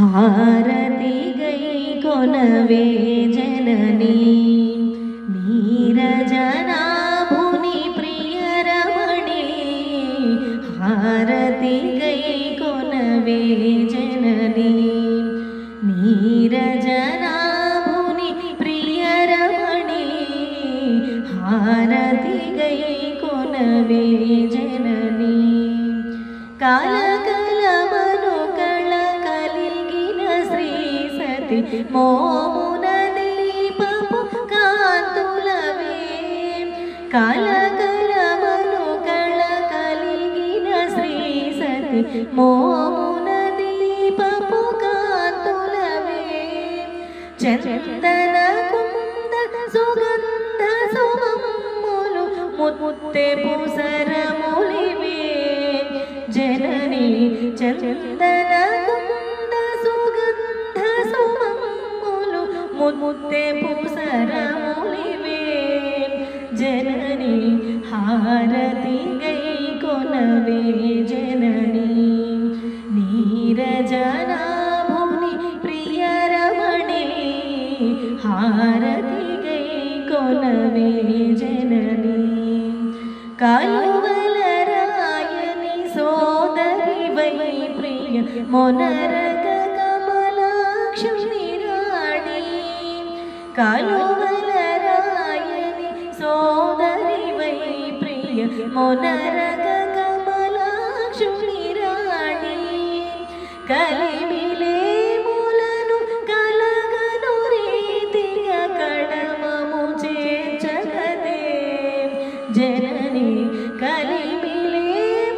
हारति गैकोनवे जननी नीरजनाभुनि प्रियरमणि हारति गैकोनवे जननी नीरजनाभुनि प्रियरमणि हारति गैकोनवे जननी మోమున దీపపు కాంతులవే కలకలమను కళ కలిగిన శ్రీ సతి మోమున దీపపు కాంతులవే చందన కుంద సుగంధ సుమమ్ములు ముత్తెపు సరములివే జనని చందన मुत्तेपु सरमुलिवे जननी हारति गैकोनवे जननी नीरजनाभुनि प्रियरमणि हारति गैकोनवे जननी कालुवलरायनि सोदरि वै प्रिय मोनरग कमलाक्षि कालुवलरायनि सोदरि वै प्रिय मोनरग कमलाक्षि राणि కలిమిలే మూలను కలగను రీతిగా కడమము చేర్చగదే జనని కలిమిలే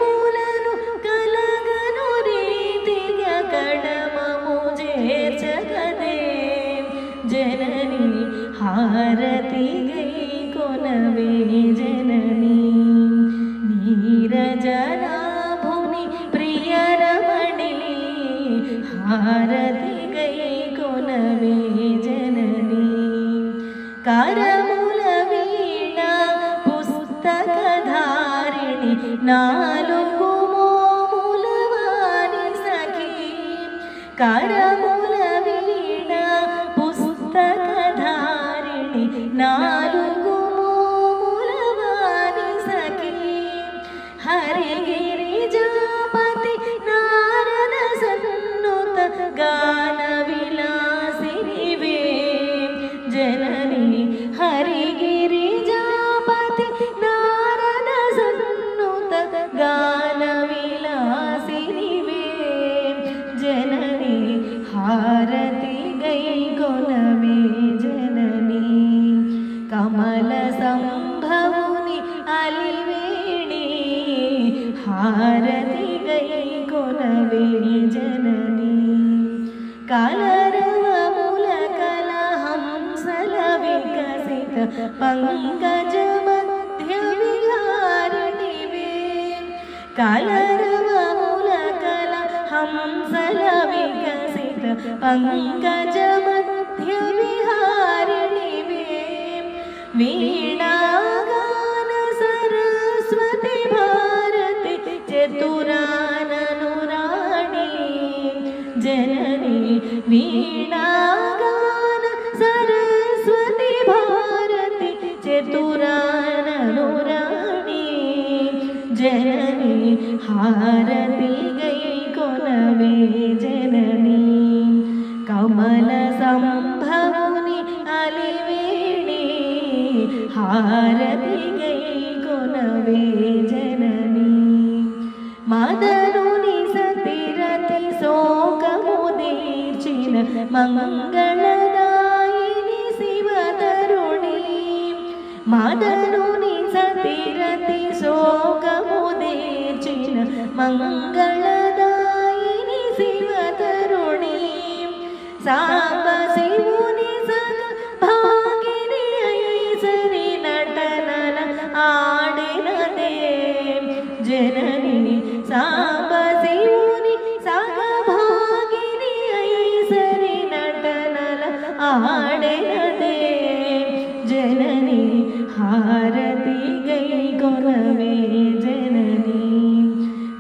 మూలను కలగను రీతిగా కడమము చేర్చగదే जननी हारति गैकोनवे जननी नीरजनाभुनि प्रियरमणि हारति गैकोनवे जननी करमुल वीणा पुस्तकधारिणि नालुगु మోముల వాని సఖి करमुल वीणा पुस्तकधारिणि नालुगु మోముల వాని సఖి हरिगिरिजापति नारद सन्नुत गान विलासिनिवे जननी हरिगिरिजापति नारद सन्नुत गान विलासिनिवे जननी हारति गैकोनवे जननी कमल संभवुनि अलिवेणि हारति गैकोनवे जननी कालरवमुल कलहंसल विकसित पंकज मध्य विहारिणिवे कालरवमुल कलहंसल विकसित पंकज मध्य विहारिणिवे वीणागान सरस्वती भारती चतुराननुराणि जननी वीणागान सरस्वती भारती चतुराननुराणि जननी हारति गैकोनवे जननी कमल संभवुनि अलिवेणि हारति गैकोनवे जननी मदनुनि सतिरति शोकमुदीर्चिन मंगलदायिनि शिवतरुणि मदनुनि सतिरति शोकमुदीर्चिन मंगलदायिनि शिवतरुणि सांब शिवुनि सग भागिनि ऐसरि नटनल आडिनदे जननी सांब शिवुनि सग भागिनि ऐसरि नटनल आडिनदे जननी हारति गैकोनवे जननी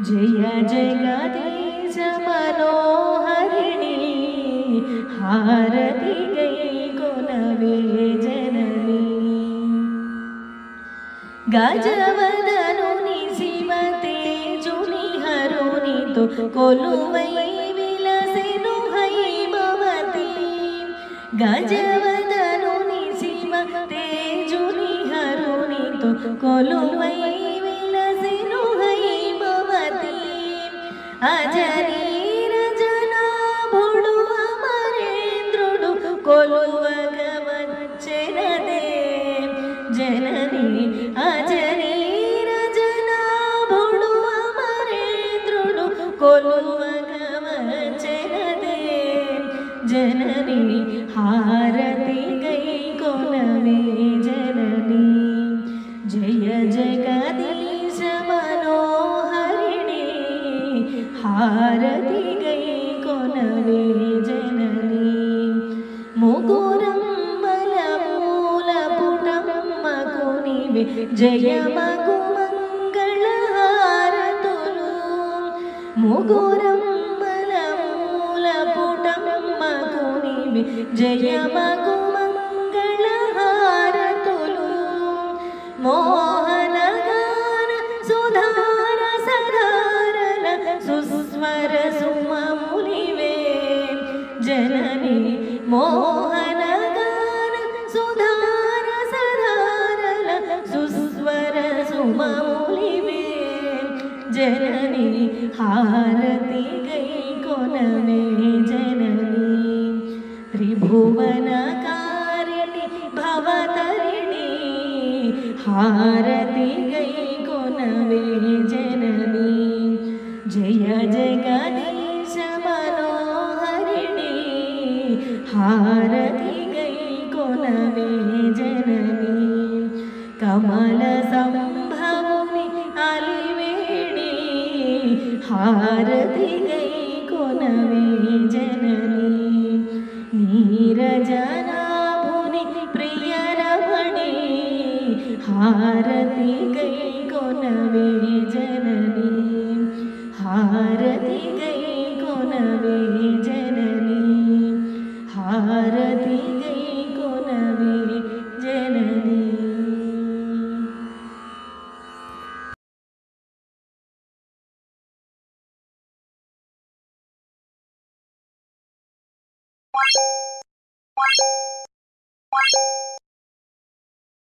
जय जगदीश मनोहरिणी గజవదనుని శివ తేజుని హరునితో కొలువై విలసెను హైమవతి గజవదనుని శివ తేజుని హరునితో కొలువై విలసెను హైమవతి అజనీర జనాభుడు అమరేంద్రుడు కొలువగా వచ్చెనదే జనని అజనీర జనాభుడు అమరేంద్రుడు కొలువగా వచ్చెనదే జనని హారతి గై కొనవే జనని జయ జగదీశ మనోహరిణి హారతి గై కొనవే జనని ముగురంబల మూల పుటమ్మకునివే జయమగు మంగళ హారతులు ముగురంబల మూల పుటమ్మకునివే జయమగు మంగళ హారతులు మోహన గాన సుధార సదారల సుస్వర సుమమునివే జనని మోహన గాన సుధార సదారల సుస్వర సుమమునివే జనని హారతి గై కొనవే జనని త్రిభువనకారిణి భవతరిణి హారతి గై కొనవే జనని జయ జగదీశ మనోహరిణి హారతి గై కొనవే జనని కమల సంభవుని అలివేణి హారతి గై కొనవే జనని నీరజనాభుని ప్రియరమణి హారతి గై